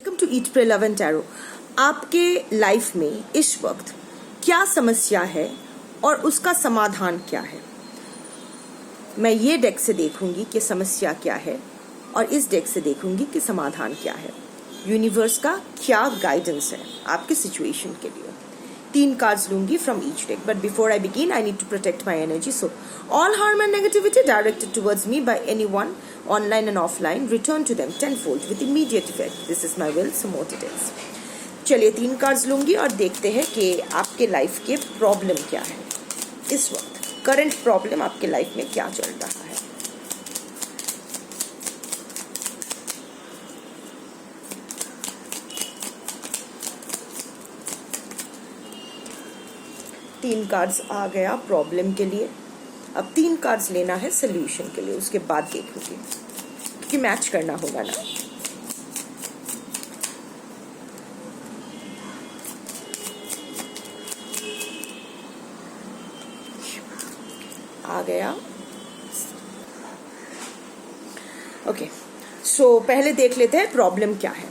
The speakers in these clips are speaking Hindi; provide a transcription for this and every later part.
Welcome to eat pray love and tarot. आपके लाइफ में इस वक्त क्या समस्या है और उसका समाधान क्या है? मैं ये डेक से देखूंगी कि समस्या क्या है और इस डेक से देखूंगी कि समाधान क्या है। यूनिवर्स का क्या गाइडेंस है आपके सिचुएशन के लिए। 3 कार्ड्स लूंगी from each deck, but before I begin I need to protect my energy. So all harm and negativity directed towards me by anyone online and offline, return to them tenfold with immediate effect. This is my will, so mote it is. चलिए 3 कार्ड्स लूंगी और देखते हैं कि आपके लाइफ के प्रॉब्लम क्या है इस वक्त। करंट प्रॉब्लम आपके लाइफ में क्या चल रहा है। तीन कार्ड्स आ गया प्रॉब्लम के लिए। अब 3 कार्ड्स लेना है सोल्यूशन के लिए, उसके बाद देखूंगी क्योंकि मैच करना होगा ना। आ गया। ओके, सो पहले देख लेते हैं प्रॉब्लम क्या है।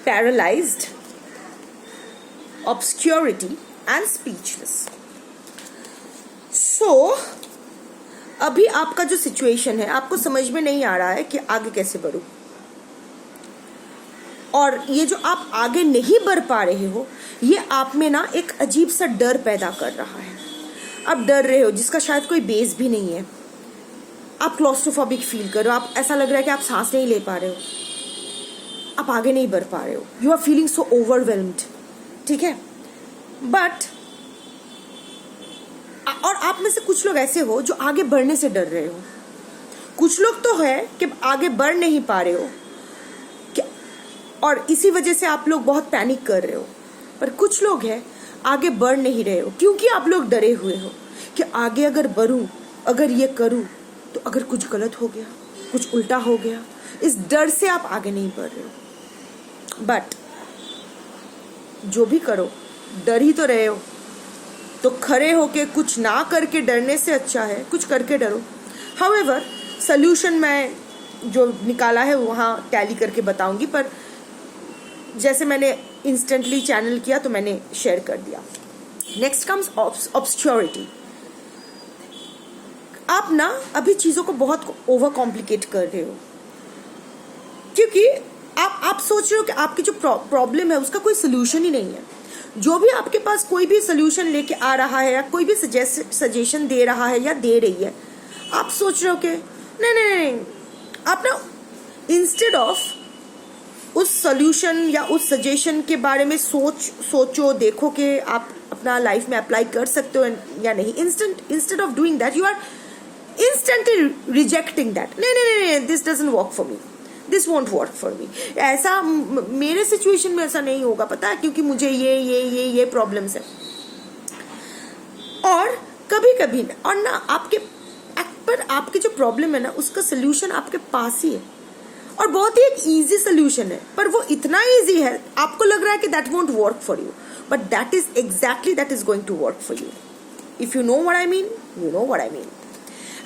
Paralysed, obscurity and speechless. अभी आपका जो सिचुएशन है, आपको समझ में नहीं आ रहा है कि आगे कैसे बढ़ूं, और ये जो आप आगे नहीं बढ़ पा रहे हो, ये आप में ना एक अजीब सा डर पैदा कर रहा है। आप डर रहे हो जिसका शायद कोई बेस भी नहीं है। आप क्लॉस्ट्रोफोबिक फील कर रहे हो, आप ऐसा लग रहा है कि आप सांस नहीं ले पा रहे हो, आप आगे नहीं बढ़ पा रहे हो। You are feeling so overwhelmed, ठीक है। बट और आप में से कुछ लोग ऐसे हो जो आगे बढ़ने से डर रहे हो। कुछ लोग तो है कि आगे बढ़ नहीं पा रहे हो और इसी वजह से आप लोग बहुत पैनिक कर रहे हो। पर कुछ लोग हैं आगे बढ़ नहीं रहे हो क्योंकि आप लोग डरे हुए हो कि आगे अगर बढ़ूं, अगर ये करूं तो अगर कुछ गलत हो गया, कुछ उल्टा हो गया, इस डर से आप आगे नहीं बढ़ रहे हो। बट जो भी करो, डर ही तो रहे हो, तो खड़े होके कुछ ना करके डरने से अच्छा है कुछ करके डरो। हाउएवर सॉल्यूशन मैं जो निकाला है वहाँ टैली करके बताऊंगी, पर जैसे मैंने इंस्टेंटली चैनल किया तो मैंने शेयर कर दिया। Next comes obscurity. आप ना अभी चीज़ों को बहुत ओवर कॉम्प्लिकेट कर रहे हो क्योंकि आप सोच रहे हो कि आपकी जो प्रॉब्लम है उसका कोई सोल्यूशन ही नहीं है। जो भी आपके पास कोई भी सोल्यूशन लेके आ रहा है या कोई भी सजेशन दे रहा है या दे रही है, आप सोच रहे हो कि नहीं, आप ना इंस्टेड ऑफ उस सोल्यूशन या उस सजेशन के बारे में सोचो, देखो कि आप अपना लाइफ में अप्लाई कर सकते हो या नहीं। Instead of doing that you are instantly rejecting that. नहीं, this doesn't work for me, this won't work for me. ऐसा मेरे सिचुएशन में ऐसा नहीं होगा, पता है, क्योंकि मुझे ये प्रॉब्लम्स है। और कभी और ना आपके जो प्रॉब्लम है ना उसका सोल्यूशन आपके पास ही है और बहुत ही एक इजी सोल्यूशन है। पर वो इतना इजी है आपको लग रहा है कि that won't work for you, but that is exactly that is going to work for you. If you know what I mean, you know what I mean.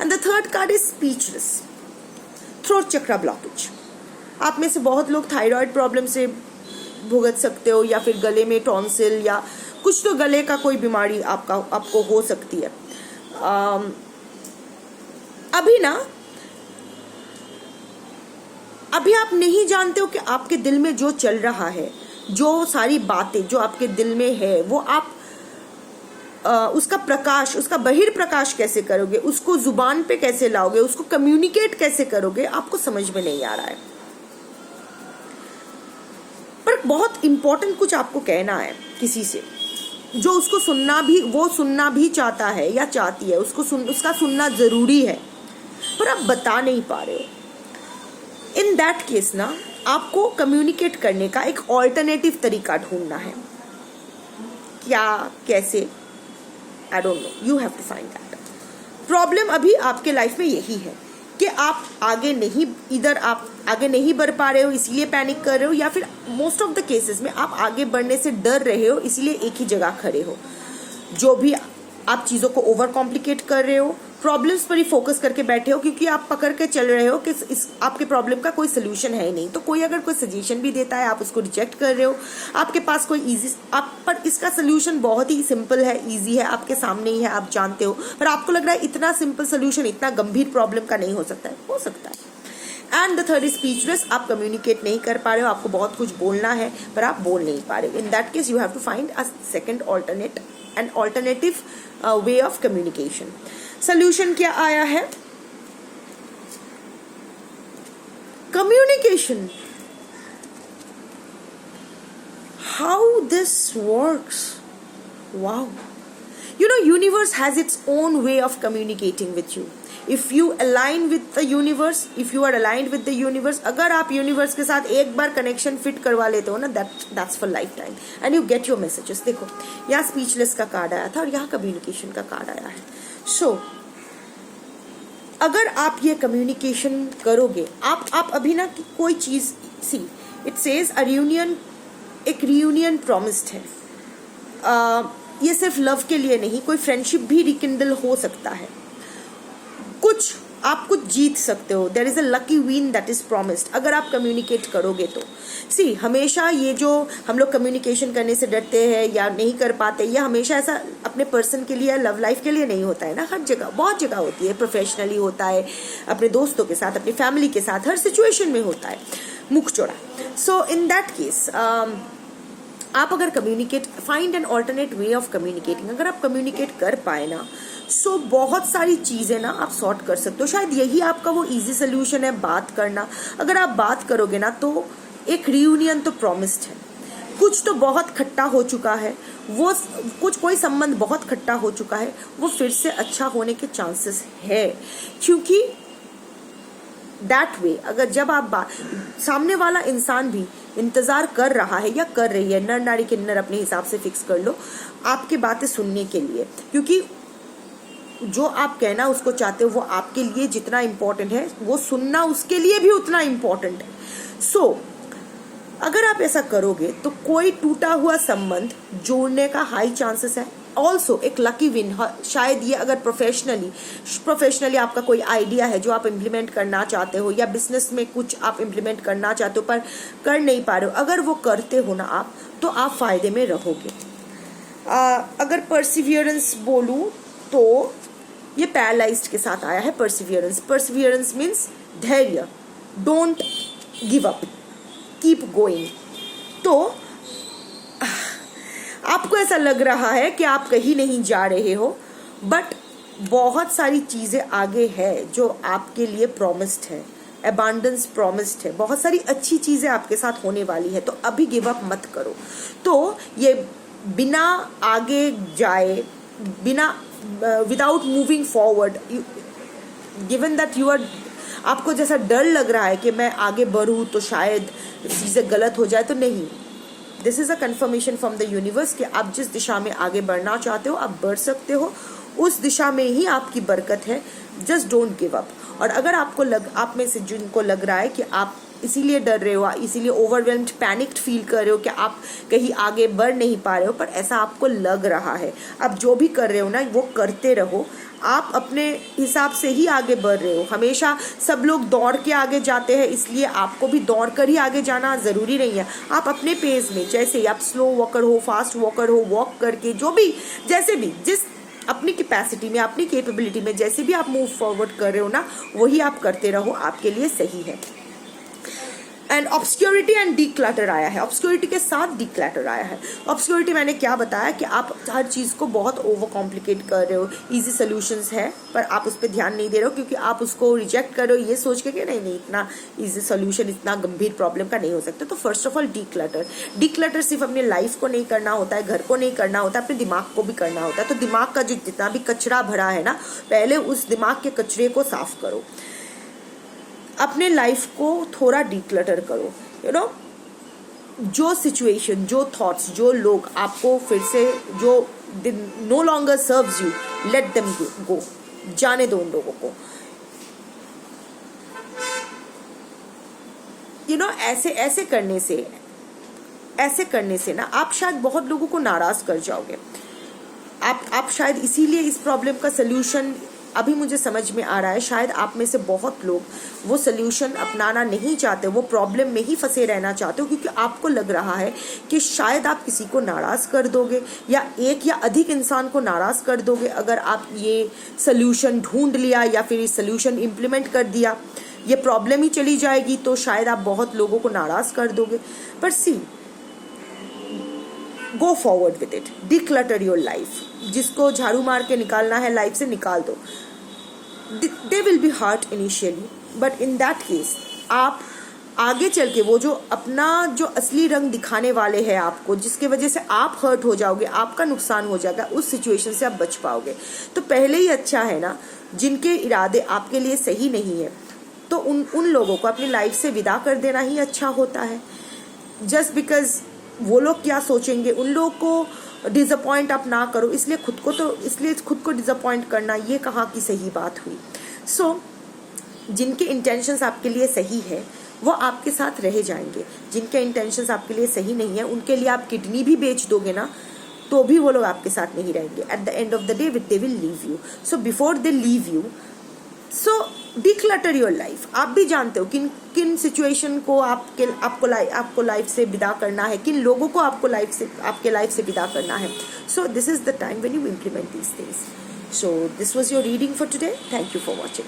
And the third card is speechless, throat chakra blockage. आप में से बहुत लोग थायराइड प्रॉब्लम से भुगत सकते हो, या फिर गले में टॉन्सिल या कुछ तो गले का कोई बीमारी आपको हो सकती है। अभी आप नहीं जानते हो कि आपके दिल में जो चल रहा है, जो सारी बातें जो आपके दिल में है, वो आप उसका प्रकाश, उसका बहिर्प्रकाश कैसे करोगे, उसको जुबान पे कैसे लाओगे, उसको कम्युनिकेट कैसे करोगे, आपको समझ में नहीं आ रहा है। पर बहुत इंपॉर्टेंट कुछ आपको कहना है किसी से जो उसको सुनना भी चाहता है या चाहती है, उसका सुनना जरूरी है, पर आप बता नहीं पा रहे हो। इन दैट केस ना आपको कम्युनिकेट करने का एक ऑल्टरनेटिव तरीका ढूंढना है। क्या, कैसे, I don't know, you have to find that. Problem अभी आपके लाइफ में यही है कि आप आगे नहीं बढ़ पा रहे हो, इसलिए पैनिक कर रहे हो, या फिर मोस्ट ऑफ द केसेस में आप आगे बढ़ने से डर रहे हो, इसलिए एक ही जगह खड़े हो। जो भी आप चीज़ों को ओवर कॉम्प्लिकेट कर रहे हो, प्रॉब्लम्स पर ही फोकस करके बैठे हो, क्योंकि आप पकड़ के चल रहे हो कि इस आपके प्रॉब्लम का कोई सोल्यूशन है ही नहीं। तो कोई अगर कोई सजेशन भी देता है आप उसको रिजेक्ट कर रहे हो। आपके पास कोई इजी आप पर इसका सोल्यूशन बहुत ही सिंपल है, इजी है, आपके सामने ही है, आप जानते हो, पर आपको लग रहा है इतना सिंपल सोल्यूशन इतना गंभीर प्रॉब्लम का नहीं हो सकता है। हो सकता है। And the third is speechless, आप कम्युनिकेट नहीं कर पा रहे हो, आपको बहुत कुछ बोलना है पर आप बोल नहीं पा रहे हो। In that case you have to find a second alternative way of communication. Solution क्या आया है? Communication. How this works? Wow, you know, universe has its own way of communicating with you. If you align with the universe, if you are aligned with the universe, अगर आप यूनिवर्स के साथ एक बार कनेक्शन फिट करवा लेते हो ना, that's for lifetime and you get your messages। देखो यहाँ स्पीचलेस का कार्ड आया था और यहाँ कम्युनिकेशन का कार्ड आया है। सो अगर आप ये कम्युनिकेशन करोगे, आप अभी ना कोई चीज सी, इट सेज अ रियूनियन, एक रियूनियन प्रॉमिस्ड है। ये सिर्फ लव के लिए नहीं, कोई फ्रेंडशिप भी रिकिंडल हो सकता है। कुछ आप कुछ जीत सकते हो। There is a lucky win that is promised अगर आप कम्युनिकेट करोगे तो। सी, हमेशा ये जो हम लोग कम्युनिकेशन करने से डरते हैं या नहीं कर पाते, ये हमेशा ऐसा अपने पर्सन के लिए, लव लाइफ के लिए नहीं होता है ना। हर जगह, बहुत जगह होती है। प्रोफेशनली होता है, अपने दोस्तों के साथ, अपनी फैमिली के साथ, हर सिचुएशन में होता है, मुख चौड़ा। सो इन दैट केस आप अगर communicate, find an alternate way of communicating. अगर आप कम्युनिकेट कर पाए ना, सो बहुत सारी चीज़ें ना आप सॉर्ट कर सकते हो। शायद यही आपका वो इजी सोल्यूशन है, बात करना। अगर आप बात करोगे ना तो एक रियूनियन तो प्रॉमिस्ड है। कुछ तो बहुत खट्टा हो चुका है, वो कुछ कोई संबंध बहुत खट्टा हो चुका है, वो फिर से अच्छा होने के चांसेस है। क्योंकि दैट वे अगर जब आप सामने वाला इंसान भी इंतजार कर रहा है या कर रही है, नर नारी किन्नर अपने हिसाब से फिक्स कर लो, आपकी बातें सुनने के लिए, क्योंकि जो आप कहना उसको चाहते हो वो आपके लिए जितना इम्पोर्टेंट है, वो सुनना उसके लिए भी उतना इम्पोर्टेंट है। सो अगर आप ऐसा करोगे तो कोई टूटा हुआ संबंध जोड़ने का हाई चांसेस है। ऑल्सो एक लकी विन, शायद ये अगर प्रोफेशनली आपका कोई आइडिया है जो आप इम्प्लीमेंट करना चाहते हो, या बिजनेस में कुछ आप इम्प्लीमेंट करना चाहते हो पर कर नहीं पा रहे हो, अगर वो करते हो ना आप, तो आप फायदे में रहोगे। अगर परसिवियरेंस बोलूं तो ये पैरालाइज्ड के साथ आया है। परसिवियरेंस मीन्स धैर्य, don't give up, keep going. तो आपको ऐसा लग रहा है कि आप कहीं नहीं जा रहे हो, बट बहुत सारी चीजें आगे है जो आपके लिए प्रॉमिस्ड है। अबांडेंस प्रॉमिस्ड है, बहुत सारी अच्छी चीजें आपके साथ होने वाली है। तो अभी गिव अप मत करो। तो ये बिना आगे जाए, बिना without moving forward, given that you are, आपको जैसा डर लग रहा है कि मैं आगे बढ़ूं तो शायद चीजें गलत हो जाए, तो नहीं। This is a confirmation from the universe कि आप जिस दिशा में आगे बढ़ना चाहते हो आप बढ़ सकते हो, उस दिशा में ही आपकी बरकत है। Just don't give up. और अगर आपको आप में से जिनको लग रहा है कि आप इसीलिए डर रहे हो, इसीलिए ओवरवेल्म्ड, पैनिक्ड फील कर रहे हो कि आप कहीं आगे बढ़ नहीं पा रहे हो, पर ऐसा आपको लग रहा है, आप जो भी कर रहे हो ना वो करते रहो। आप अपने हिसाब से ही आगे बढ़ रहे हो। हमेशा सब लोग दौड़ के आगे जाते हैं, इसलिए आपको भी दौड़ कर ही आगे जाना ज़रूरी नहीं है। आप अपने पेस में, जैसे आप स्लो वॉकर हो, फास्ट वॉकर हो, वॉक करके, जो भी, जैसे भी, जिस अपनी कैपेसिटी में, अपनी कैपेबिलिटी में जैसे भी आप मूव फॉरवर्ड कर रहे हो ना, वही आप करते रहो, आपके लिए सही है। एंड ऑब्सक्योरिटी एंड डीक्लटर आया है। ऑब्सक्योरिटी के साथ डीक्लटर आया है। ऑब्सक्योरिटी मैंने क्या बताया कि आप हर चीज़ को बहुत ओवर कॉम्प्लिकेट कर रहे हो। इजी सोल्यूशंस है पर आप उस पर ध्यान नहीं दे रहे हो, क्योंकि आप उसको रिजेक्ट कर रहे हो ये सोच के कि नहीं इतना इजी सोल्यूशन, इतना गंभीर प्रॉब्लम का नहीं हो सकता। तो फर्स्ट ऑफ ऑल डीक्लटर सिर्फ अपने लाइफ को नहीं करना होता है, घर को नहीं करना होता है, अपने दिमाग को भी करना होता है। तो दिमाग का जो जितना भी कचरा भरा है ना, पहले उस दिमाग के कचरे को साफ करो, अपने लाइफ को थोड़ा डीक्लटर करो। यू नो, जो सिचुएशन, जो थॉट्स, जो लोग आपको फिर से, जो no longer serves you, let them go, जाने दो उन लोगों को। यू नो, ऐसे करने से ना आप शायद बहुत लोगों को नाराज कर जाओगे। आप शायद इसीलिए इस प्रॉब्लम का सल्यूशन अभी मुझे समझ में आ रहा है शायद आप में से बहुत लोग वो सोल्यूशन अपनाना नहीं चाहते, वो प्रॉब्लम में ही फंसे रहना चाहते हो, क्योंकि आपको लग रहा है कि शायद आप किसी को नाराज़ कर दोगे या एक या अधिक इंसान को नाराज़ कर दोगे अगर आप ये सोल्यूशन ढूंढ लिया या फिर इस सोल्यूशन इम्प्लीमेंट कर दिया, ये प्रॉब्लम ही चली जाएगी, तो शायद आप बहुत लोगों को नाराज़ कर दोगे। पर see, go forward with it, declutter your life. जिसको झाड़ू मार के निकालना है लाइफ से निकाल दो। They will be hurt initially, but in that case आप आगे चल के वो जो अपना जो असली रंग दिखाने वाले हैं आपको, जिसके वजह से आप हर्ट हो जाओगे, आपका नुकसान हो जाएगा, उस सिचुएशन से आप बच पाओगे। तो पहले ही अच्छा है ना, जिनके इरादे आपके लिए सही नहीं है तो उन लोगों को अपनी लाइफ से विदा कर देना ही अच्छा होता है। जस्ट बिकॉज वो लोग क्या सोचेंगे, उन लोगों को डिसअपॉइंट आप ना करो, इसलिए खुद को डिसअपॉइंट करना ये कहाँ की सही बात हुई। सो जिनके इंटेंशंस आपके लिए सही है वो आपके साथ रह जाएंगे, जिनके इंटेंशंस आपके लिए सही नहीं है उनके लिए आप किडनी भी बेच दोगे ना तो भी वो लोग आपके साथ नहीं रहेंगे। At the end of the day they will leave you. So before they leave you, so declutter your life. आप भी जानते हो किन सिचुएशन को आपको लाइफ से विदा करना है, किन लोगों को आपके लाइफ से विदा करना है। So this is the time when you implement these things. So this was your reading for today. Thank you for watching.